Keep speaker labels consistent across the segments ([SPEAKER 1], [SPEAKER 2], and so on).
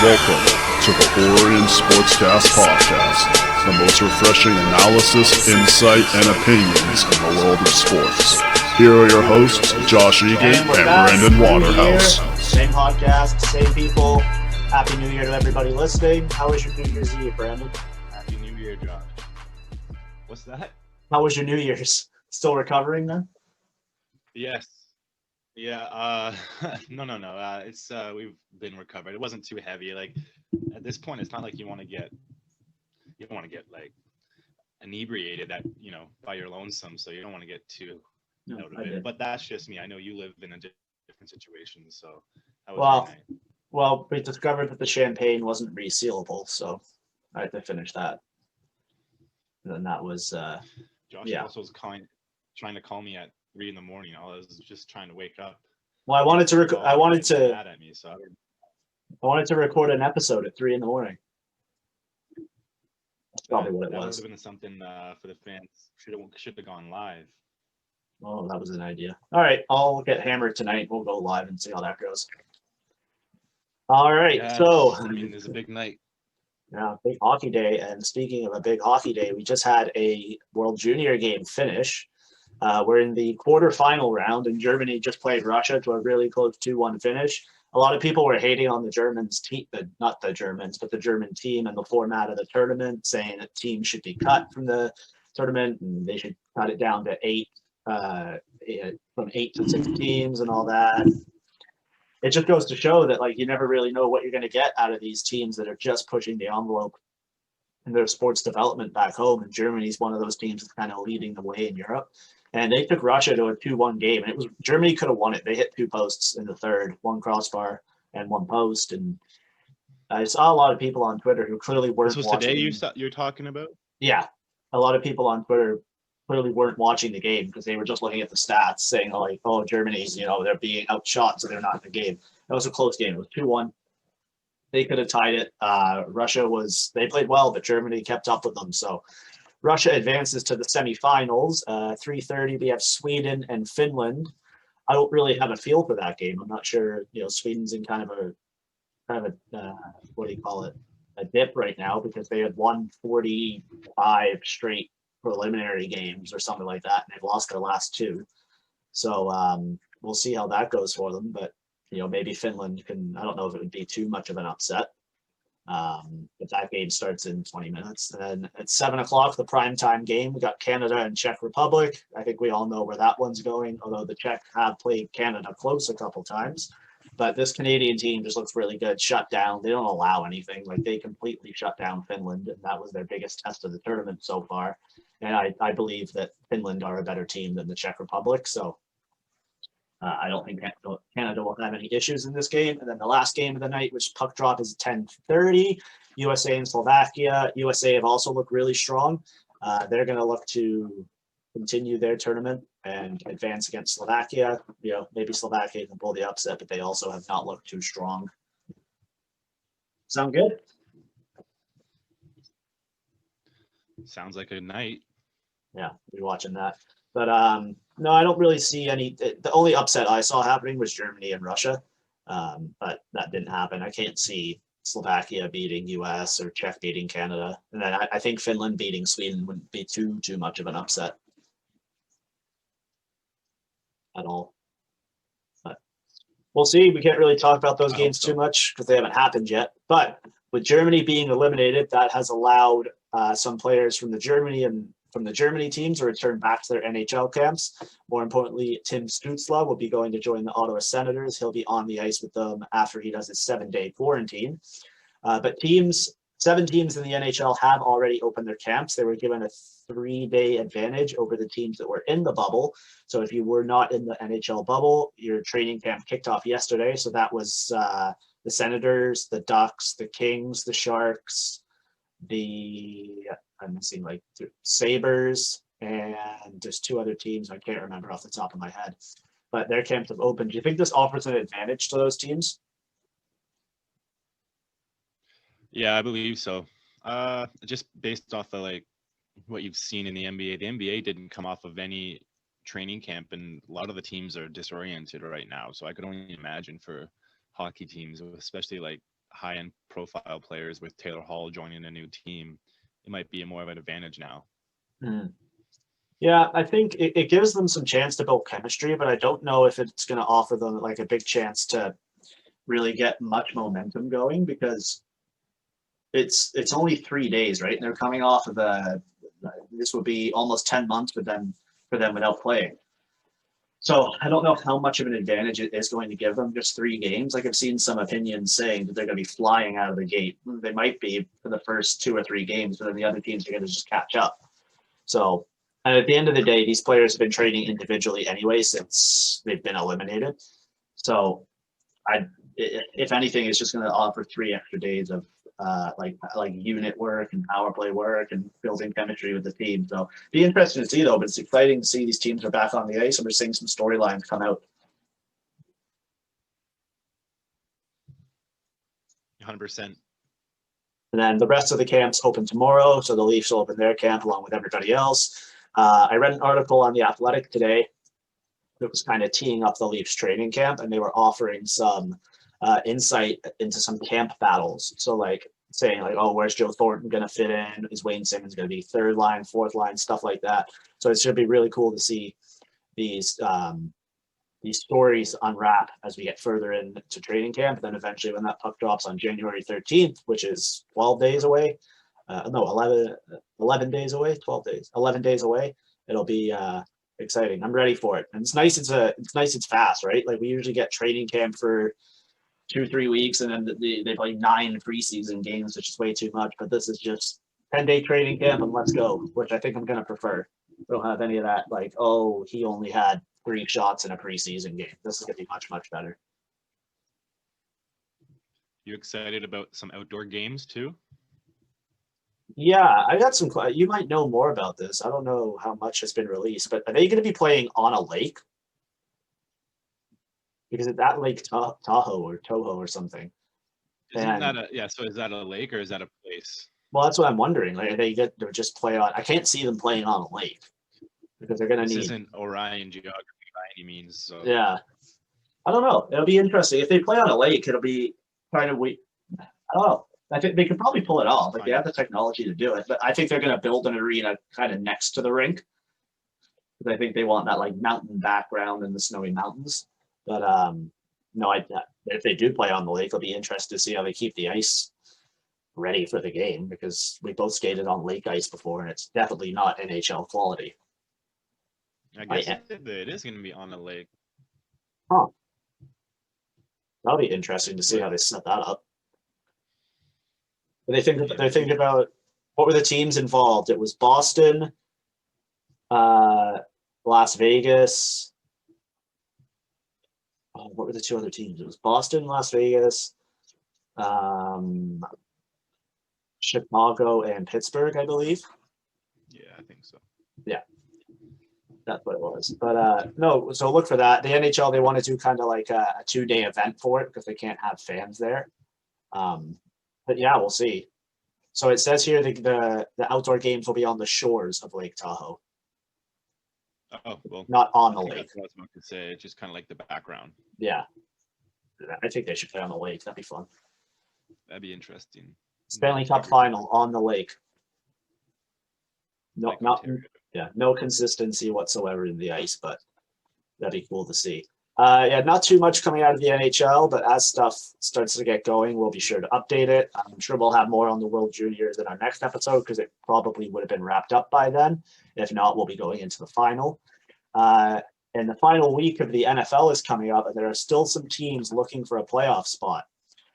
[SPEAKER 1] Welcome to the Orion Sportscast Podcast, the most refreshing analysis, insight, and opinions in the world of sports. Here are your hosts, Josh Egan and Brandon Waterhouse.
[SPEAKER 2] Same podcast, same people. Happy New Year to everybody listening. How was your New Year's Eve, Brandon?
[SPEAKER 3] Happy New Year, Josh. What's that?
[SPEAKER 2] How was your New Year's? Still recovering then?
[SPEAKER 3] Yes. Yeah. No. It's we've been recovered. It wasn't too heavy. Like at this point, it's not like you don't want to get like inebriated by your lonesome. So you don't want to get too out of it. But that's just me. I know you live in a different situation. So how was your night?
[SPEAKER 2] Well, we discovered that the champagne wasn't resealable, so I had to finish that. And then that was
[SPEAKER 3] Josh also was trying to call me at 3 a.m. I was just trying to wake up.
[SPEAKER 2] Well, I wanted to
[SPEAKER 3] mad at me, so
[SPEAKER 2] I wanted to record an episode at 3 a.m. That's probably what it
[SPEAKER 3] that
[SPEAKER 2] was.
[SPEAKER 3] Would have been something for the fans. Should have gone live.
[SPEAKER 2] Oh, that was an idea. All right, I'll get hammered tonight. We'll go live and see how that goes. All right, so
[SPEAKER 3] it's a big night.
[SPEAKER 2] Yeah, big hockey day. And speaking of a big hockey day, we just had a World Junior game finish. We're in the quarterfinal round, and Germany just played Russia to a really close 2-1 finish. A lot of people were hating on the Germans team, not the Germans, but the German team and the format of the tournament, saying that teams should be cut from the tournament and they should cut it down to 8, from 8 to 6 teams and all that. It just goes to show that you never really know what you're going to get out of these teams that are just pushing the envelope in their sports development back home. And Germany's one of those teams that's kind of leading the way in Europe. And they took Russia to a 2-1 game. And Germany could have won it. They hit 2 posts in the third, 1 crossbar and 1 post. And I saw a lot of people on Twitter who clearly weren't watching.
[SPEAKER 3] This was today you're talking about?
[SPEAKER 2] Yeah. A lot of people on Twitter clearly weren't watching the game because they were just looking at the stats saying Germany's, they're being outshot, so they're not in the game. That was a close game. It was 2-1. They could have tied it. Russia they played well, but Germany kept up with them. So Russia advances to the semifinals. 3:30, we have Sweden and Finland. I don't really have a feel for that game. I'm not sure, Sweden's in kind of a what do you call it? A dip right now because they had won 45 straight preliminary games or something like that, and they've lost their last 2. So we'll see how that goes for them. But maybe Finland can. I don't know if it would be too much of an upset. But that game starts in 20 minutes. And at 7:00, the primetime game, we got Canada and Czech Republic. I think we all know where that one's going, although the Czech have played Canada close a couple times. But this Canadian team just looks really good. Shut down. They don't allow anything. They completely shut down Finland, and that was their biggest test of the tournament so far. And I believe that Finland are a better team than the Czech Republic. So I don't think Canada will have any issues in this game. And then the last game of the night, which puck drop, is 10:30. USA and Slovakia. USA have also looked really strong. They're going to look to continue their tournament and advance against Slovakia. Maybe Slovakia can pull the upset, but they also have not looked too strong. Sound good?
[SPEAKER 3] Sounds like a night.
[SPEAKER 2] Yeah, we're watching that. But no, I don't really see any. The only upset I saw happening was Germany and Russia, but that didn't happen. I can't see Slovakia beating US or Czech beating Canada, and then I think Finland beating Sweden wouldn't be too much of an upset at all. But we'll see. We can't really talk about those games too much because they haven't happened yet. But with Germany being eliminated, that has allowed some players from the Germany teams to return back to their NHL camps. More importantly, Tim Stützle will be going to join the Ottawa Senators. He'll be on the ice with them after he does his 7-day quarantine. But 7 teams in the NHL have already opened their camps. They were given a 3-day advantage over the teams that were in the bubble. So if you were not in the NHL bubble, your training camp kicked off yesterday. So that was the Senators, the Ducks, the Kings, the Sharks, I'm missing Sabres, and there's 2 other teams I can't remember off the top of my head, but their camps have opened. Do you think this offers an advantage to those teams?
[SPEAKER 3] Yeah, I believe so. Just based off of what you've seen in the NBA. The NBA didn't come off of any training camp, and a lot of the teams are disoriented right now. So I could only imagine for hockey teams, especially high-end profile players with Taylor Hall joining a new team, it might be more of an advantage now.
[SPEAKER 2] Hmm. Yeah, I think it gives them some chance to build chemistry, but I don't know if it's going to offer them like a big chance to really get much momentum going because it's only 3 days, right? And they're coming off of this would be almost 10 months for them without playing. So I don't know how much of an advantage it is going to give them just 3 games. Like I've seen some opinions saying that they're going to be flying out of the gate. They might be for the first 2 or 3 games, but then the other teams are going to just catch up. So, and at the end of the day, these players have been training individually anyway since they've been eliminated. So, if anything, it's just going to offer 3 extra days of like unit work and power play work and building chemistry with the team. So, be interesting to see though. But it's exciting to see these teams are back on the ice and we're seeing some storylines come out.
[SPEAKER 3] 100%.
[SPEAKER 2] And then the rest of the camps open tomorrow, so the Leafs will open their camp along with everybody else. I read an article on The Athletic today that was kind of teeing up the Leafs training camp, and they were offering some insight into some camp battles. So like saying like, oh, where's Joe Thornton going to fit in? Is Wayne Simmons going to be 3rd line, 4th line, stuff like that. So it should be really cool to see these stories unwrap as we get further into training camp. And then eventually when that puck drops on January 13th, which is 12 days away, 11 days away, 12 days, 11 days away, it'll be exciting. I'm ready for it. And it's nice. It's fast, right? Like we usually get training camp for 2-3 weeks and then they play 9 preseason games, which is way too much. But this is just 10-day training camp and let's go, which I think I'm going to prefer. We don't have any of that like, oh, he only had 3 shots in a preseason game. This is going to be much, much better.
[SPEAKER 3] You excited about some outdoor games too?
[SPEAKER 2] Yeah, I got some. You might know more about this. I don't know how much has been released, but are they going to be playing on a lake? Because at that Lake Tahoe or Toho or something.
[SPEAKER 3] Isn't that so is that a lake or is that a place?
[SPEAKER 2] Well, that's what I'm wondering. Like, are they get to just play on? I can't see them playing on a lake because they're going to need.
[SPEAKER 3] This isn't Orion geography by any means. So
[SPEAKER 2] Yeah, I don't know. It'll be interesting if they play on a lake. It'll be kind of weird. I don't know. I think they could probably pull it off. Like they have the technology to do it, but I think they're going to build an arena kind of next to the rink. Because I think they want that like mountain background in the snowy mountains. But no, if they do play on the lake, it'll be interesting to see how they keep the ice ready for the game because we both skated on lake ice before, and it's definitely not NHL quality.
[SPEAKER 3] I guess it is going to be on a lake.
[SPEAKER 2] Huh. That'll be interesting to see how they set that up. They're thinking about what were the teams involved. It was Boston, Las Vegas. Oh, what were the 2 other teams? It was Boston, Las Vegas, Chicago, and Pittsburgh, I believe.
[SPEAKER 3] Yeah, I think so.
[SPEAKER 2] Yeah, that's what it was. But no, so look for that. The NHL, they want to do kind of like a 2-day event for it because they can't have fans there. But yeah, we'll see. So it says here the outdoor games will be on the shores of Lake Tahoe.
[SPEAKER 3] Oh, well,
[SPEAKER 2] not on the lake.
[SPEAKER 3] That's what I was about to say. It's just kind of like the background.
[SPEAKER 2] Yeah, I think they should play on the lake. That'd be fun.
[SPEAKER 3] That'd be interesting.
[SPEAKER 2] Stanley Cup final on the lake. No,
[SPEAKER 3] Like
[SPEAKER 2] not
[SPEAKER 3] Ontario.
[SPEAKER 2] yeah, no consistency whatsoever in the ice, but that'd be cool to see. Yeah, not too much coming out of the NHL, but as stuff starts to get going, we'll be sure to update it. I'm sure we'll have more on the World Juniors in our next episode because it probably would have been wrapped up by then. If not, we'll be going into the final. And the final week of the NFL is coming up, and there are still some teams looking for a playoff spot.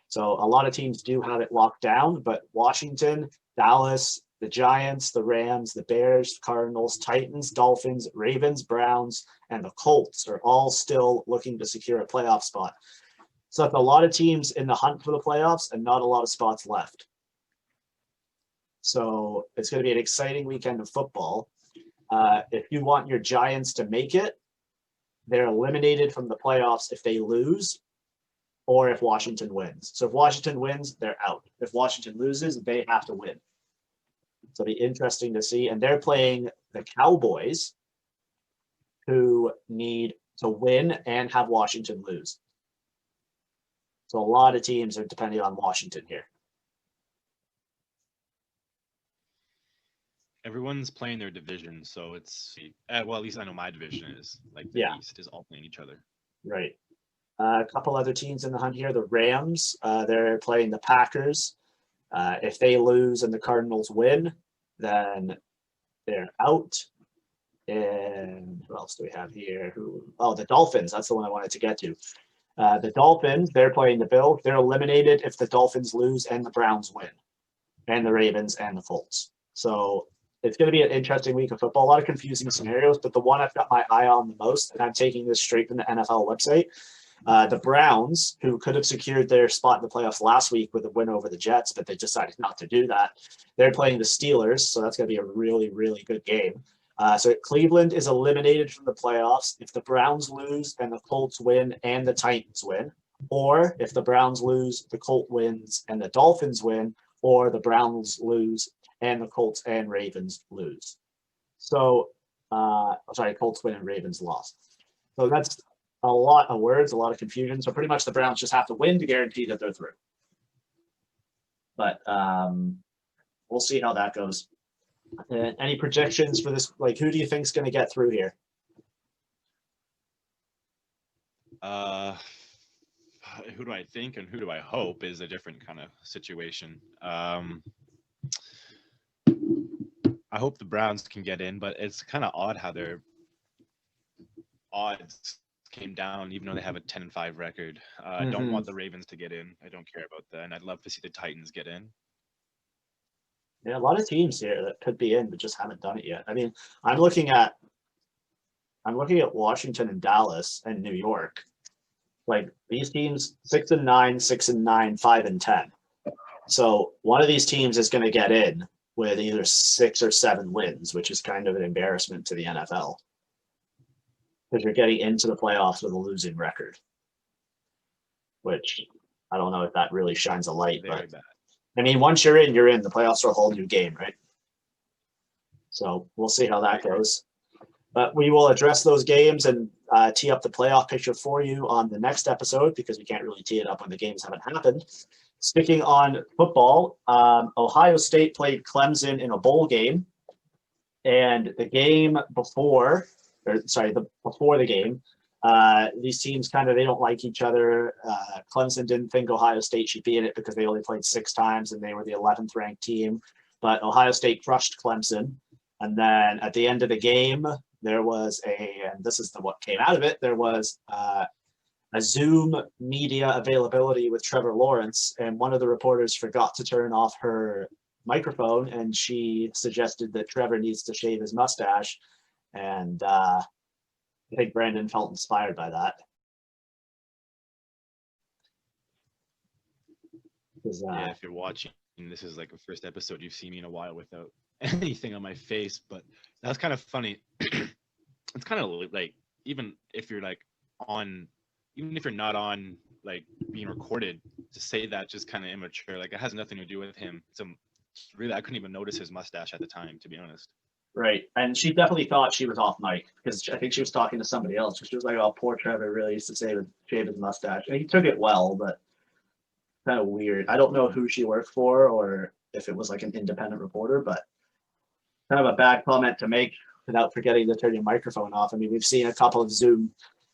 [SPEAKER 2] So a lot of teams do have it locked down, but Washington, Dallas, the Giants, the Rams, the Bears, Cardinals, Titans, Dolphins, Ravens, Browns, and the Colts are all still looking to secure a playoff spot. So that's a lot of teams in the hunt for the playoffs and not a lot of spots left. So it's going to be an exciting weekend of football. If you want your Giants to make it, they're eliminated from the playoffs if they lose or if Washington wins. So if Washington wins, they're out. If Washington loses, they have to win. So it'll be interesting to see. And they're playing the Cowboys, who need to win and have Washington lose. So a lot of teams are depending on Washington here.
[SPEAKER 3] Everyone's playing their division, so it's well, at least I know my division is like the
[SPEAKER 2] Yeah.
[SPEAKER 3] East is all playing each other.
[SPEAKER 2] Right. A couple other teams in the hunt here. The Rams, they're playing the Packers. If they lose and the Cardinals win, then they're out. And who else do we have here? The Dolphins. That's the one I wanted to get to. The Dolphins, they're playing the Bills. They're eliminated if the Dolphins lose and the Browns win, and the Ravens and the Colts. So it's going to be an interesting week of football. A lot of confusing scenarios, but the one I've got my eye on the most, and I'm taking this straight from the NFL website, the Browns, who could have secured their spot in the playoffs last week with a win over the Jets, but they decided not to do that. They're playing the Steelers, so that's going to be a really, really good game. So Cleveland is eliminated from the playoffs if the Browns lose and the Colts win and the Titans win, or if the Browns lose, the Colts wins and the Dolphins win, or the Browns lose and the Colts and Ravens lose. So, Colts win and Ravens lost. So that's a lot of words, a lot of confusion. So pretty much the Browns just have to win to guarantee that they're through. But we'll see how that goes. Any projections for this? Like, who do you think is going to get through here?
[SPEAKER 3] Who do I think and who do I hope is a different kind of situation. I hope the Browns can get in, but it's kind of odd how their odds came down, even though they have a 10-5 record. I don't want the Ravens to get in. I don't care about that, and I'd love to see the Titans get in.
[SPEAKER 2] Yeah, a lot of teams here that could be in, but just haven't done it yet. I mean, I'm looking at Washington and Dallas and New York. Like these teams, 6-9, 6-9, 5-10. So one of these teams is going to get in with either 6 or 7 wins, which is kind of an embarrassment to the NFL because you're getting into the playoffs with a losing record. Which I don't know if that really shines a light,
[SPEAKER 3] Very
[SPEAKER 2] but
[SPEAKER 3] bad.
[SPEAKER 2] I mean, once you're in, you're in. The playoffs are a whole new game, right? So we'll see how that goes. But we will address those games and tee up the playoff picture for you on the next episode because we can't really tee it up when the games haven't happened. Sticking on football, Ohio State played Clemson in a bowl game. And the game before the game, these teams they don't like each other. Clemson didn't think Ohio State should be in it because they only played 6 times and they were the 11th ranked team. But Ohio State crushed Clemson. And then at the end of the game, there was and this is what came out of it, there was a Zoom media availability with Trevor Lawrence. And one of the reporters forgot to turn off her microphone and she suggested that Trevor needs to shave his mustache. And I think Brandon felt inspired by that.
[SPEAKER 3] Yeah, if you're watching, this is like the first episode you've seen me in a while without anything on my face, but that's kind of funny. It's kind of like, even if you're even if you're not on like being recorded, to say that just kind of immature. Like it has nothing to do with him. So really, I couldn't even notice his mustache at the time, to be honest.
[SPEAKER 2] Right. And she definitely thought she was off mic because I think she was talking to somebody else. She was like, oh, poor Trevor really used to shave his mustache. And he took it well, but kind of weird. I don't know who she worked for or if it was like an independent reporter, but kind of a bad comment to make without forgetting to turn your microphone off. I mean, we've seen a couple of Zoom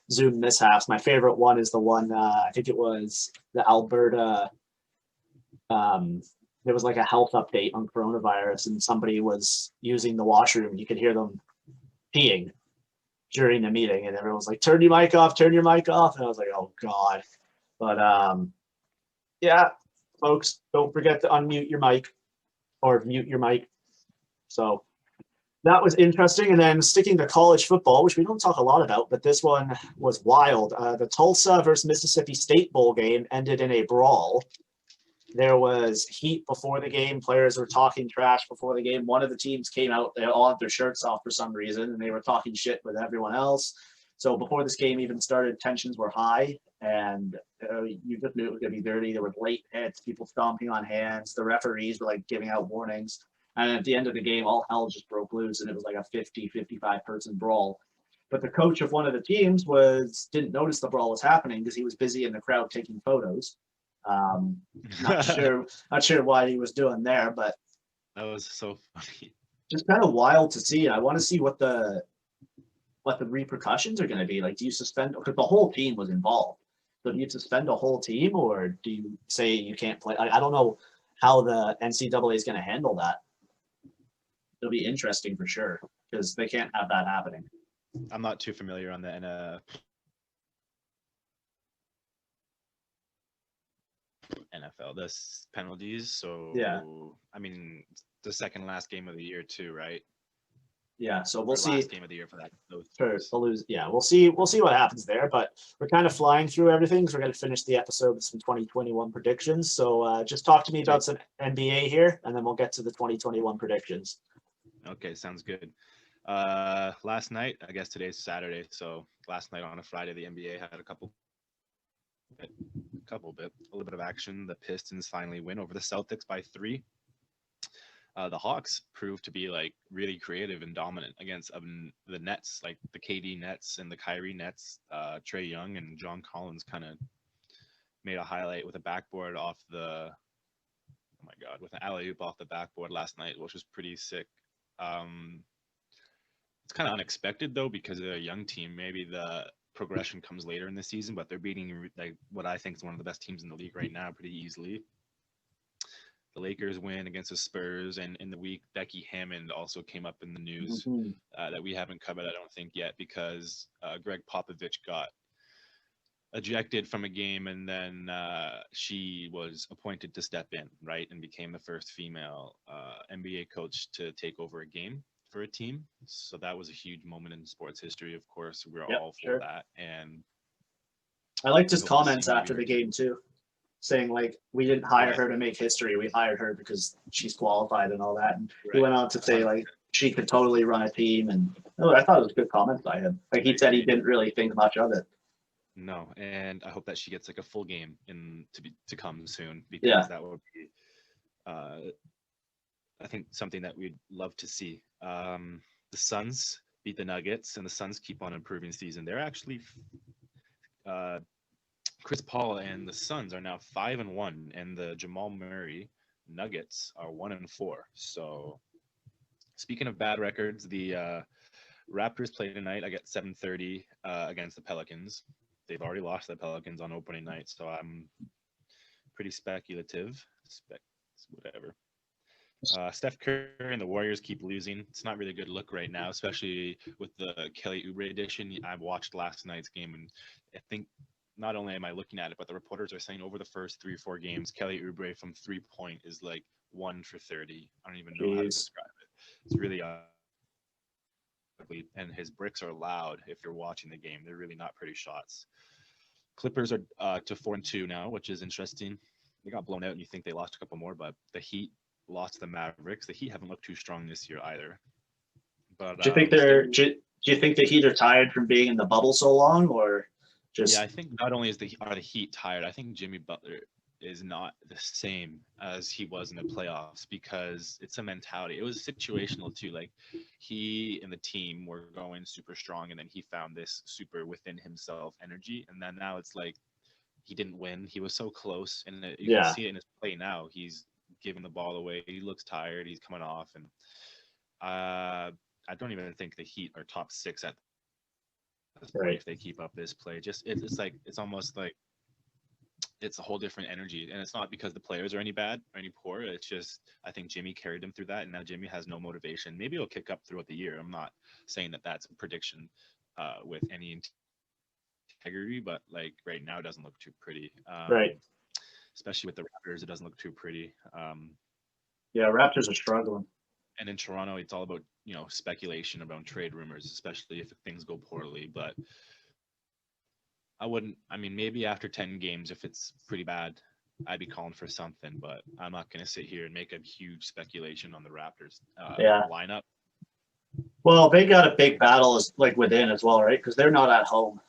[SPEAKER 2] mishaps. My favorite one is the one, I think it was the Alberta, there was like a health update on coronavirus and somebody was using the washroom and you could hear them peeing during the meeting and everyone was like, turn your mic off. And I was like, oh God. But yeah, folks, don't forget to unmute your mic or mute your mic. So that was interesting. And then sticking to college football, which we don't talk a lot about, but this one was wild. The Tulsa versus Mississippi State bowl game ended in a brawl. There was heat before the game. Players were talking trash before the game. One of the teams came out, they all had their shirts off for some reason, and they were talking shit with everyone else. So before this game even started, tensions were high, and you just knew it was going to be dirty. There were late hits, people stomping on hands. The referees were like giving out warnings. And at the end of the game, all hell just broke loose, and it was like a 50, 55-person brawl. But the coach of one of the teams didn't notice the brawl was happening because he was busy in the crowd taking photos. Not sure what he was doing there, but
[SPEAKER 3] That was so funny.
[SPEAKER 2] just kind of wild to see. I want to see what the repercussions are going to be. Like, do you suspend, because the whole team was involved? So do you suspend a whole team, or do you say you can't play? I don't know how the NCAA is going to handle that. It'll be interesting for sure, because they can't have that happening.
[SPEAKER 3] I'm not too familiar on the NFL, this penalties. So
[SPEAKER 2] Yeah.
[SPEAKER 3] I mean, the second last game of the year too, right?
[SPEAKER 2] Yeah, so
[SPEAKER 3] Or
[SPEAKER 2] we'll see.
[SPEAKER 3] last game of the year for that.
[SPEAKER 2] For the lose, yeah, we'll see what happens there. But we're kind of flying through everything, so we're going to finish the episode with some 2021 predictions. So just talk to me about some NBA here, and then we'll get to the 2021 predictions.
[SPEAKER 3] Okay, sounds good. Last night, I guess today's Saturday, so last night on a Friday, the NBA had a little bit of action. The Pistons finally win over the Celtics by 3. The Hawks proved to be like really creative and dominant against the Nets, like the KD Nets and the Kyrie Nets. Trae Young and John Collins kind of made a highlight with a backboard off the, oh my God, with an alley-oop off the backboard last night, which was pretty sick. It's kind of unexpected though, because they're a young team. Maybe the progression comes later in the season, but they're beating like what I think is one of the best teams in the league right now pretty easily. The Lakers win against the Spurs, and in the week, Becky Hammond also came up in the news that we haven't covered, I don't think, yet, because Greg Popovich got ejected from a game, and then she was appointed to step in, right, and became the first female NBA coach to take over a game for a team. So that was a huge moment in sports history. Of course, we're all for that. And
[SPEAKER 2] I liked his comments after the game too, saying like, we didn't hire her to make history, we hired her because she's qualified and all that. And he went on to say like she could totally run a team, and I thought it was good comments by him. Like, he said he didn't really think much of it.
[SPEAKER 3] No, and I hope that she gets like a full game to come soon, because that would be I think something that we'd love to see. The Suns beat the Nuggets, and the Suns keep on improving season. They're actually Chris Paul and the Suns are now 5-1, and the Jamal Murray Nuggets are 1-4. So speaking of bad records, the Raptors play tonight. I get 7:30 against the Pelicans. They've already lost the Pelicans on opening night, so I'm pretty speculative. Whatever. Steph Curry and the Warriors keep losing. It's not really a good look right now, especially with the Kelly Oubre edition. I watched last night's game, and I think not only am I looking at it, but the reporters are saying over the first 3 or 4 games, Kelly Oubre from 3-point is like 1 for 30. I don't even know how to describe it. It's really ugly, and his bricks are loud. If you're watching the game, they're really not pretty shots. Clippers are to 4-2 now, which is interesting. They got blown out, and you think they lost a couple more, but the Heat lost to the Mavericks. The Heat haven't looked too strong this year either. But
[SPEAKER 2] do you think do you think the Heat are tired from being in the bubble so long, or just?
[SPEAKER 3] Yeah, I think not only are the Heat tired, I think Jimmy Butler is not the same as he was in the playoffs, because it's a mentality. It was situational too. Like, he and the team were going super strong, and then he found this super within himself energy, and then now it's like he didn't win. He was so close, and you can see it in his play now. He's giving the ball away. He looks tired. He's coming off, and I don't even think the Heat are top 6 at this point if they keep up this play. Just it's almost like it's a whole different energy, and it's not because the players are any bad or any poor. It's just I think Jimmy carried them through that, and now Jimmy has no motivation. Maybe it'll kick up throughout the year. I'm not saying that that's a prediction with any integrity, but like right now it doesn't look too pretty. Especially with the Raptors, it doesn't look too pretty.
[SPEAKER 2] Yeah, Raptors are struggling.
[SPEAKER 3] And in Toronto, it's all about, speculation about trade rumors, especially if things go poorly. But maybe after 10 games, if it's pretty bad, I'd be calling for something. But I'm not going to sit here and make a huge speculation on the Raptors lineup.
[SPEAKER 2] Well, they got a big battle within as well, right? Because they're not at home.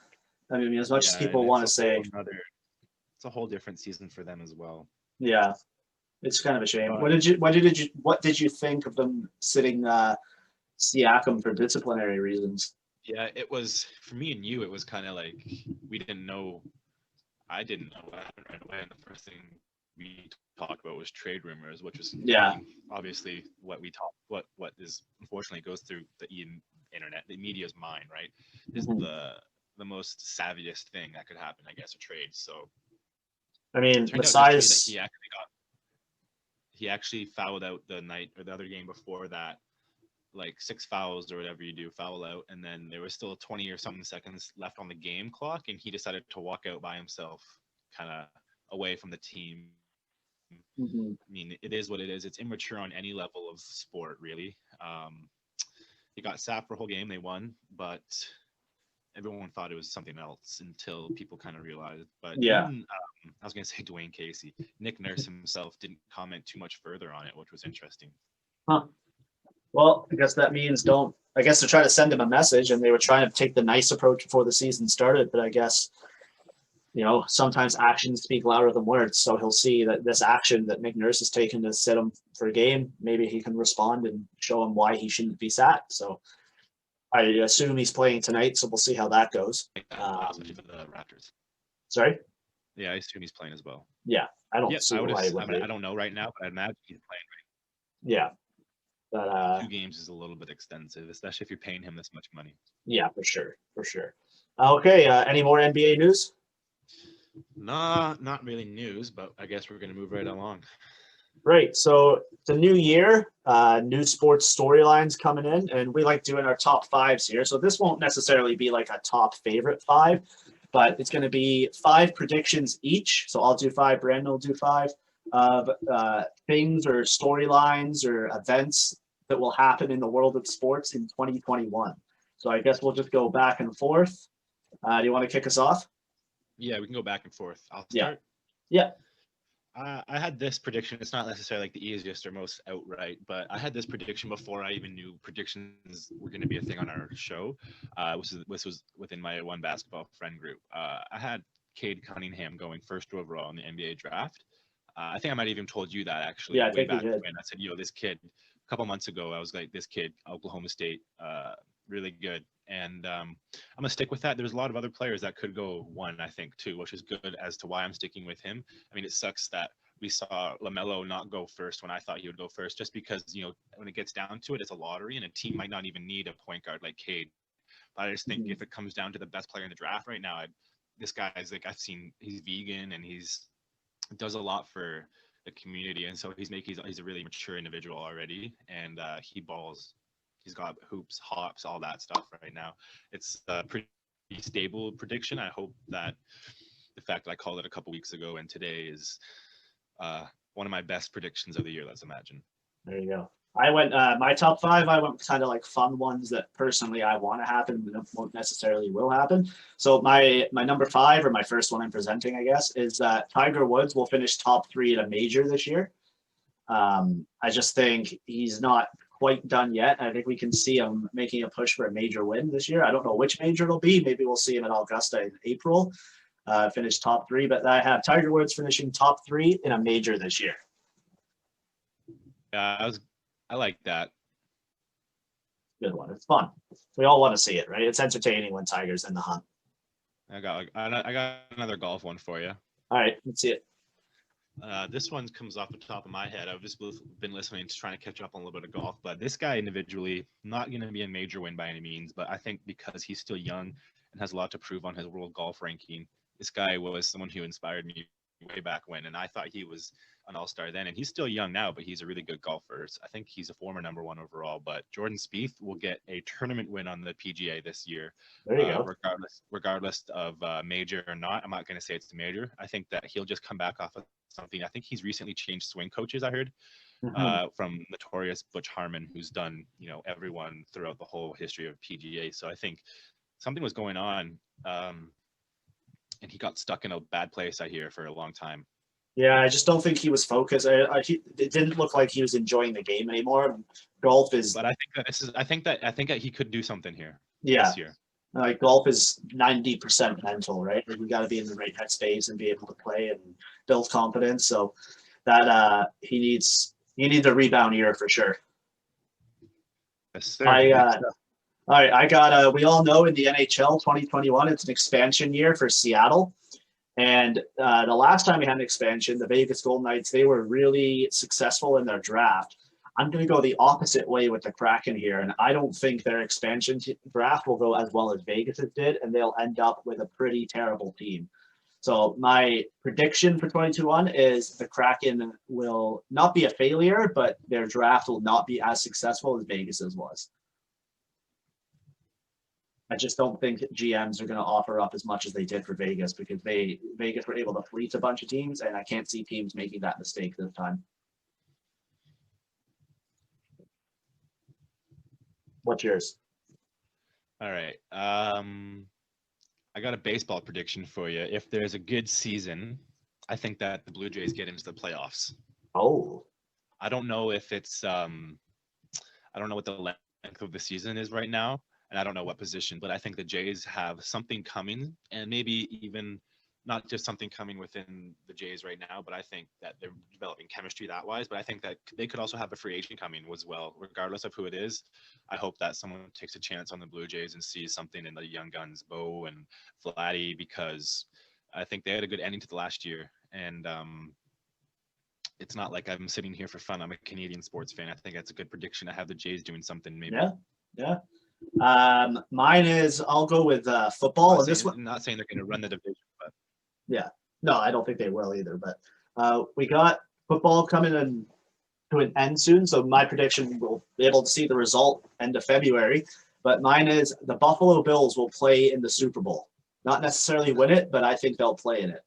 [SPEAKER 2] I mean, as much as people want to say.
[SPEAKER 3] It's a whole different season for them as well.
[SPEAKER 2] Yeah, it's kind of a shame. What did you think of them sitting Siakam for disciplinary reasons?
[SPEAKER 3] Yeah, it was for me and you. It was kind of like we didn't know. I didn't know what happened right away. And the first thing we talked about was trade rumors, which was obviously what we talk what is unfortunately goes through the internet, the media's mind, right? Is the most savviest thing that could happen, I guess, a trade. So
[SPEAKER 2] I mean,
[SPEAKER 3] it turned
[SPEAKER 2] besides
[SPEAKER 3] out he actually fouled out the night or the other game before that, like 6 fouls or whatever you do, foul out, and then there was still 20 or something seconds left on the game clock, and he decided to walk out by himself, kind of away from the team. I mean, it is what it is. It's immature on any level of sport, really. He got sacked for a whole game. They won, but everyone thought it was something else until people kind of realized. But even, I was going to say Dwayne Casey. Nick Nurse himself didn't comment too much further on it, which was interesting.
[SPEAKER 2] Huh. Well, I guess that means I guess they're trying to send him a message, and they were trying to take the nice approach before the season started. But I guess, sometimes actions speak louder than words. So he'll see that this action that Nick Nurse has taken to sit him for a game, maybe he can respond and show him why he shouldn't be sacked. So I assume he's playing tonight, so we'll see how that goes.
[SPEAKER 3] The Raptors.
[SPEAKER 2] Sorry?
[SPEAKER 3] Yeah, I assume he's playing as well.
[SPEAKER 2] Yeah, I don't see why he would be.
[SPEAKER 3] I don't know right now, but I imagine he's playing right.
[SPEAKER 2] Yeah. But
[SPEAKER 3] 2 games is a little bit extensive, especially if you're paying him this much money.
[SPEAKER 2] Yeah, for sure. Okay, any more NBA news?
[SPEAKER 3] Nah, not really news, but I guess we're going to move right along.
[SPEAKER 2] Great. So it's a new year, new sports storylines coming in, and we like doing our top 5s here. So this won't necessarily be like a top favorite 5, but it's going to be 5 predictions each. So I'll do 5, Brandon will do 5 of things or storylines or events that will happen in the world of sports in 2021. So I guess we'll just go back and forth. Do you want to kick us off?
[SPEAKER 3] Yeah, we can go back and forth. I'll start.
[SPEAKER 2] Yeah.
[SPEAKER 3] I had this prediction. It's not necessarily like the easiest or most outright, but I had this prediction before I even knew predictions were going to be a thing on our show, which was within my one basketball friend group. I had Cade Cunningham going first overall in the NBA draft. I think I might have even told you that actually.
[SPEAKER 2] Yeah,
[SPEAKER 3] way back when I said, this kid, a couple months ago, I was like, this kid, Oklahoma State, really good. And I'm going to stick with that. There's a lot of other players that could go 1, I think, too, which is good as to why I'm sticking with him. I mean, it sucks that we saw LaMelo not go first when I thought he would go first, just because, when it gets down to it, it's a lottery, and a team might not even need a point guard like Cade. But I just think if it comes down to the best player in the draft right now, this guy is like, I've seen he's vegan and he's does a lot for the community, and so he's a really mature individual already, and he balls. He's got hoops, hops, all that stuff right now. It's a pretty stable prediction. I hope that the fact that I called it a couple weeks ago and today is one of my best predictions of the year. Let's imagine.
[SPEAKER 2] There you go. I went my top 5. I went kind of like fun ones that personally I want to happen, but won't necessarily will happen. So my number 5, or my first one I'm presenting, I guess, is that Tiger Woods will finish top 3 at a major this year. I just think he's not quite done yet. I think we can see him making a push for a major win this year. I don't know which major it'll be. Maybe we'll see him at Augusta in April, finish top 3. But I have Tiger Woods finishing top 3 in a major this year.
[SPEAKER 3] I like that.
[SPEAKER 2] Good one. It's fun. We all want to see it, right? It's entertaining when Tiger's in the hunt.
[SPEAKER 3] I got another golf one for you.
[SPEAKER 2] All right, let's see it.
[SPEAKER 3] This one comes off the top of my head. I've just been listening to trying to catch up on a little bit of golf, but this guy individually, not going to be a major win by any means, but I think because he's still young and has a lot to prove on his world golf ranking, this guy was someone who inspired me way back when, and I thought he was an all-star then, and he's still young now, but he's a really good golfer. I think he's a former number 1 overall, but Jordan Spieth will get a tournament win on the PGA this year.
[SPEAKER 2] There you go.
[SPEAKER 3] Regardless of major or not. I'm not going to say it's a major. I think that he'll just come back off of something. I think he's recently changed swing coaches, I heard, from notorious Butch Harmon, who's done, everyone throughout the whole history of PGA. So I think something was going on, and he got stuck in a bad place, I hear, for a long time.
[SPEAKER 2] Yeah, I just don't think he was focused. It didn't look like he was enjoying the game anymore. Golf is.
[SPEAKER 3] But I think that he could do something here.
[SPEAKER 2] Yeah.
[SPEAKER 3] This year.
[SPEAKER 2] Like golf is 90% mental, right? Like we got to be in the right headspace and be able to play and build confidence. So that he needs a rebound year for sure.
[SPEAKER 3] Yes, sir.
[SPEAKER 2] All right, I got we all know in the NHL 2021 it's an expansion year for Seattle. And the last time we had an expansion, the Vegas Golden Knights, they were really successful in their draft. I'm going to go the opposite way with the Kraken here, and I don't think their expansion draft will go as well as Vegas's did, and they'll end up with a pretty terrible team. So my prediction for 22-1 is the Kraken will not be a failure, but their draft will not be as successful as Vegas's was. I just don't think GMs are going to offer up as much as they did for Vegas because Vegas were able to fleece a bunch of teams, and I can't see teams making that mistake this time. What's yours?
[SPEAKER 3] All right. I got a baseball prediction for you. If there's a good season, I think that the Blue Jays get into the playoffs.
[SPEAKER 2] Oh.
[SPEAKER 3] I don't know if it's I don't know what the length of the season is right now, and I don't know what position, but I think the Jays have something coming, and maybe even not just something coming within the Jays right now, but I think that they're developing chemistry that wise. But I think that they could also have a free agent coming as well, regardless of who it is. I hope that someone takes a chance on the Blue Jays and sees something in the young guns, Bo and Vladdy, because I think they had a good ending to the last year. And it's not like I'm sitting here for fun. I'm a Canadian sports fan. I think that's a good prediction. I have the Jays doing something maybe.
[SPEAKER 2] Yeah. Mine is, I'll go with football.
[SPEAKER 3] Not saying they're going to run the division, but
[SPEAKER 2] yeah, no, I don't think they will either. But we got football coming in to an end soon, so my prediction we'll be able to see the result end of February. But mine is the Buffalo Bills will play in the Super Bowl. Not necessarily win it, but I think they'll play in it.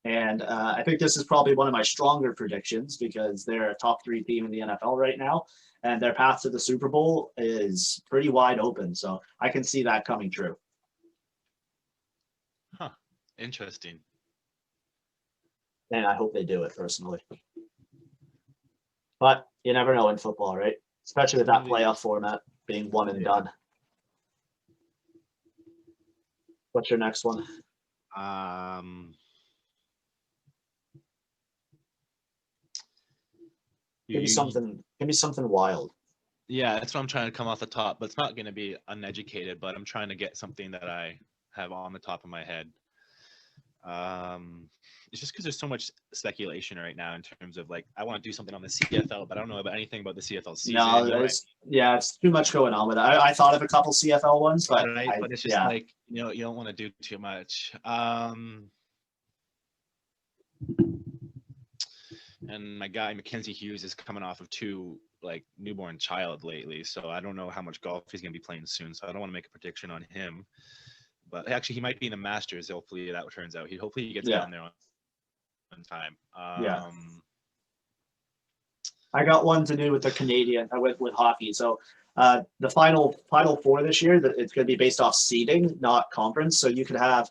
[SPEAKER 2] And I think this is probably one of my stronger predictions because they're a top 3 team in the NFL right now, and their path to the Super Bowl is pretty wide open. So I can see that coming true.
[SPEAKER 3] Huh. Interesting.
[SPEAKER 2] And I hope they do it personally. But you never know in football, right? Especially with that playoff format being one and done. What's your next one? Give me something wild.
[SPEAKER 3] Yeah, that's what I'm trying to come off the top, but it's not going to be uneducated, but I'm trying to get something that I have on the top of my head. It's just because there's so much speculation right now in terms of like, I want to do something on the CFL, but I don't know about anything about the CFL season.
[SPEAKER 2] No, it's too much going on with it. I thought of a couple CFL ones, but
[SPEAKER 3] but it's just like, you don't want to do too much. And my guy Mackenzie Hughes is coming off of 2 like newborn child lately, so I don't know how much golf he's going to be playing soon. So I don't want to make a prediction on him. But actually, he might be in the Masters. Hopefully, that turns out. Hopefully he gets down there on time.
[SPEAKER 2] I got one to do with the Canadian with hockey. So the final 4 this year, it's going to be based off seeding, not conference. So you could have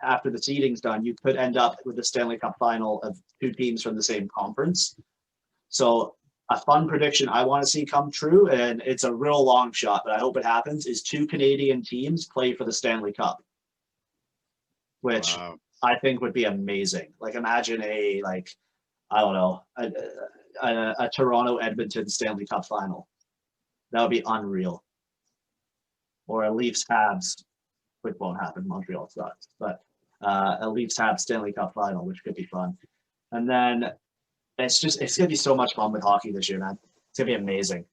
[SPEAKER 2] after the seeding's done, you could end up with the Stanley Cup final of 2 teams from the same conference. So a fun prediction I want to see come true, and it's a real long shot, but I hope it happens, is 2 Canadian teams play for the Stanley Cup, which I think would be amazing. Like imagine a Toronto Edmonton Stanley Cup final. That would be unreal. Or a Leafs Habs, which won't happen. Montreal sucks, but a Leafs Habs Stanley Cup final, which could be fun. And then it's gonna be so much fun with hockey this year, man. It's gonna be amazing.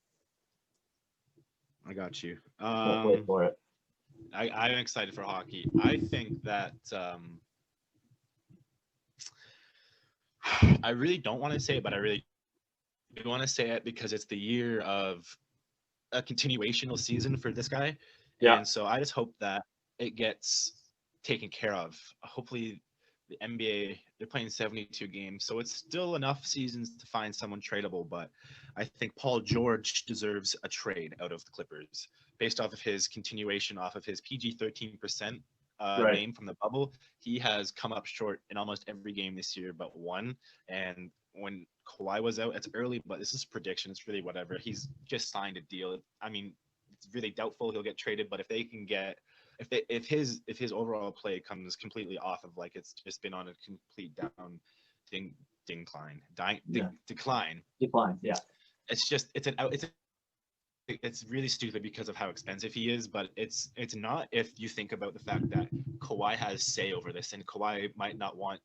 [SPEAKER 3] I got you.
[SPEAKER 2] Wait for it.
[SPEAKER 3] I'm excited for hockey. I think that I really don't want to say it, but I really do want to say it because it's the year of a continuational season for this guy.
[SPEAKER 2] Yeah.
[SPEAKER 3] And so I just hope that it gets taken care of. Hopefully the NBA, they're playing 72 games, so it's still enough seasons to find someone tradable, but I think Paul George deserves a trade out of the Clippers based off of his continuation off of his PG 13% name from the bubble. He has come up short in almost every game this year but one, and when Kawhi was out, it's early, but this is prediction, it's really whatever. He's just signed a deal. I mean, it's really doubtful he'll get traded, but if they can get if his overall play comes completely off of like it's just been on a complete decline.
[SPEAKER 2] Yeah.
[SPEAKER 3] It's an it's really stupid because of how expensive he is, but it's not if you think about the fact that Kawhi has say over this, and Kawhi might not want.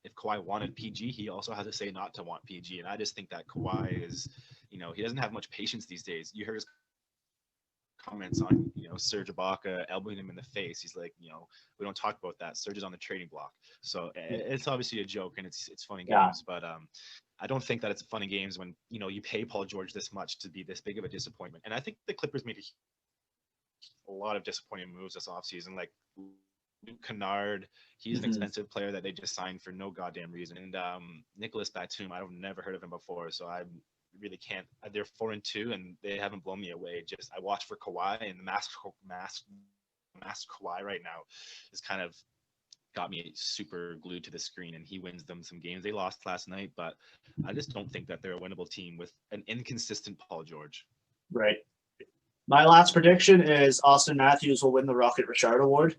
[SPEAKER 3] If Kawhi wanted PG, he also has a say not to want PG, and I just think that Kawhi is, he doesn't have much patience these days. You heard his comments on, Serge Ibaka elbowing him in the face. He's like, we don't talk about that. Serge is on the trading block. So it's obviously a joke and it's funny games, but I don't think that it's funny games when, you pay Paul George this much to be this big of a disappointment. And I think the Clippers made a lot of disappointing moves this offseason, like Luke Kennard. He's an expensive player that they just signed for no goddamn reason. And Nicholas Batum, I've never heard of him before, so I really can't. They're 4-2 and they haven't blown me away. Just I watched for Kawhi, and the mask Kawhi right now is kind of got me super glued to the screen, and he wins them some games. They lost last night, but I just don't think that they're a winnable team with an inconsistent Paul George.
[SPEAKER 2] Right. My last prediction is Austin Matthews will win the Rocket Richard Award.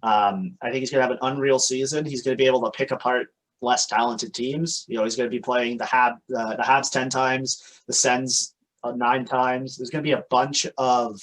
[SPEAKER 2] I think he's going to have an unreal season. He's going to be able to pick apart less talented teams. He's going to be playing the Habs 10 times, the Sens 9 times. There's going to be a bunch of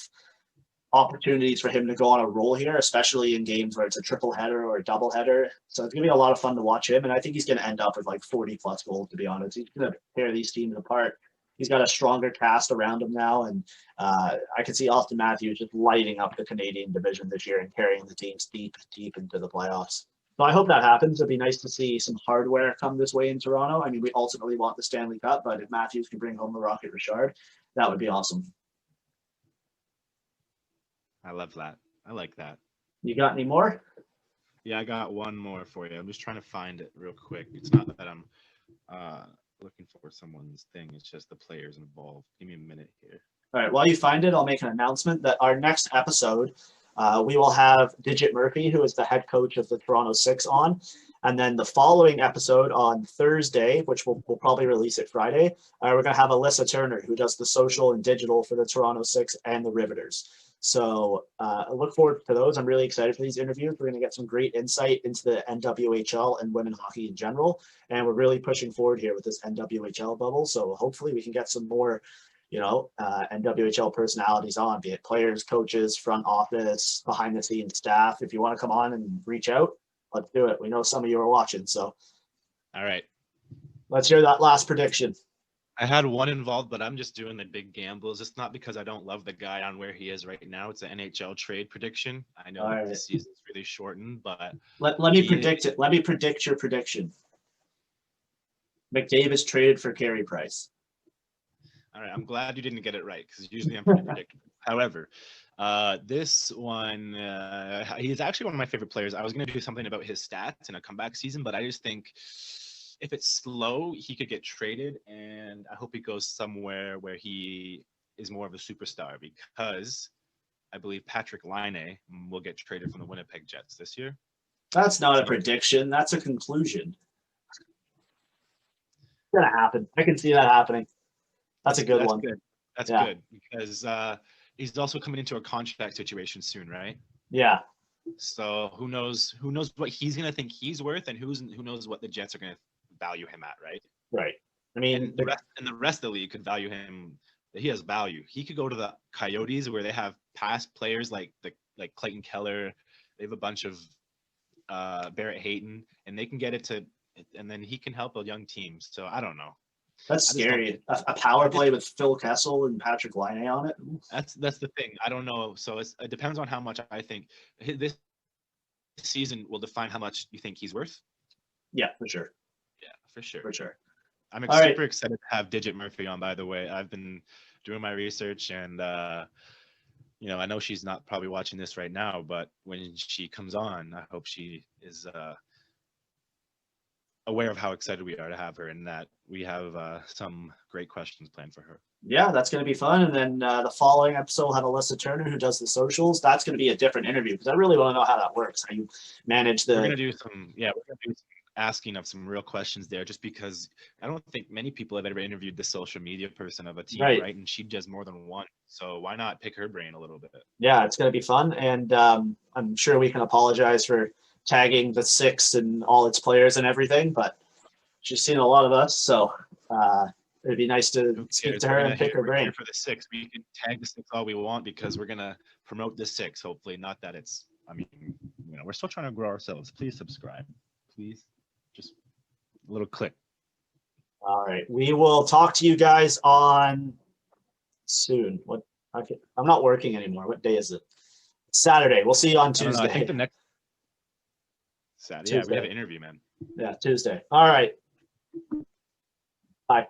[SPEAKER 2] opportunities for him to go on a roll here, especially in games where it's a triple header or a double header. So it's going to be a lot of fun to watch him. And I think he's going to end up with like 40 plus goals, to be honest. He's going to tear these teams apart. He's got a stronger cast around him now, and I can see Austin Matthews just lighting up the Canadian division this year and carrying the teams deep into the playoffs. So I hope that happens. It'd be nice to see some hardware come this way in Toronto. I mean, we ultimately want the Stanley Cup, but if Matthews can bring home the Rocket Richard, that would be awesome.
[SPEAKER 3] I love that. I like that.
[SPEAKER 2] You got any more?
[SPEAKER 3] Yeah, I got one more for you. I'm just trying to find it real quick. It's not that I'm looking for someone's thing. It's just the players involved. Give me a minute here.
[SPEAKER 2] All right. While you find it, I'll make an announcement that our next episode, we will have Digit Murphy, who is the head coach of the Toronto Six, on. And then the following episode on Thursday, which we'll probably release it Friday, we're going to have Alyssa Turner, who does the social and digital for the Toronto Six and the Riveters. So I look forward to those. I'm really excited for these interviews. We're going to get some great insight into the NWHL and women hockey in general. And we're really pushing forward here with this NWHL bubble. So hopefully we can get some more, NWHL personalities on, be it players, coaches, front office, behind the scenes staff. If you want to come on and reach out, let's do it. We know some of you are watching. So
[SPEAKER 3] all right,
[SPEAKER 2] let's hear that last prediction.
[SPEAKER 3] I had one involved, but I'm just doing the big gambles. It's not because I don't love the guy on where he is right now. It's an NHL trade prediction. I know that the season's really shortened, but
[SPEAKER 2] let me predict it. Let me predict your prediction. McDavid traded for Carey Price.
[SPEAKER 3] All right, I'm glad you didn't get it right because usually I'm pretty predictable. However, this one, he's actually one of my favorite players. I was going to do something about his stats in a comeback season, but I just think if it's slow, he could get traded, and I hope he goes somewhere where he is more of a superstar, because I believe Patrick Laine will get traded from the Winnipeg Jets this year.
[SPEAKER 2] That's not a prediction. That's a conclusion. It's going to happen. I can see that happening. That's a good one.
[SPEAKER 3] Good. That's good because he's also coming into a contract situation soon, right?
[SPEAKER 2] Yeah.
[SPEAKER 3] So who knows what he's going to think he's worth, and who knows what the Jets are going to value him at, right?
[SPEAKER 2] Right. I mean,
[SPEAKER 3] the rest of the league could value him. He has value. He could go to the Coyotes, where they have past players like Clayton Keller. They have a bunch of Barrett Hayton, and they can get it to, and then he can help a young team. So I don't know.
[SPEAKER 2] That's scary. A power play with Phil Kessel and Patrick Laine on it.
[SPEAKER 3] That's the thing. I don't know. So it depends on how much I think this season will define how much you think he's worth.
[SPEAKER 2] Yeah, for sure.
[SPEAKER 3] Yeah, for sure.
[SPEAKER 2] For sure.
[SPEAKER 3] I'm super excited to have Digit Murphy on, by the way. I've been doing my research, and I know she's not probably watching this right now, but when she comes on, I hope she is aware of how excited we are to have her, and that we have some great questions planned for her.
[SPEAKER 2] Yeah, that's going to be fun. And then the following episode will have Alyssa Turner, who does the socials. That's going to be a different interview, because I really want to know how that works. How you manage
[SPEAKER 3] We're going to do some asking of some real questions there, just because I don't think many people have ever interviewed the social media person of a team, right? And she does more than one. So why not pick her brain a little bit? Yeah, it's going to be fun. And I'm sure we can apologize for tagging the Six and all its players and everything, but she's seen a lot of us. So
[SPEAKER 2] it'd be nice to
[SPEAKER 3] Who
[SPEAKER 2] speak
[SPEAKER 3] cares?
[SPEAKER 2] to
[SPEAKER 3] We're
[SPEAKER 2] her
[SPEAKER 3] gonna
[SPEAKER 2] and pick her
[SPEAKER 3] we're here
[SPEAKER 2] brain.
[SPEAKER 3] for the six. We can tag the six all we want because we're gonna promote the six. Hopefully, not that it's. I mean, we're still trying to grow ourselves. Please subscribe. Please, just a little click.
[SPEAKER 2] All right, we will talk to you guys on soon. I'm not working anymore. What day is it? Saturday. We'll see you on
[SPEAKER 3] I don't know. I think
[SPEAKER 2] Tuesday.
[SPEAKER 3] the next Saturday. Yeah, we have
[SPEAKER 2] Tuesday.
[SPEAKER 3] an interview, man.
[SPEAKER 2] Yeah, Tuesday. All right. Bye.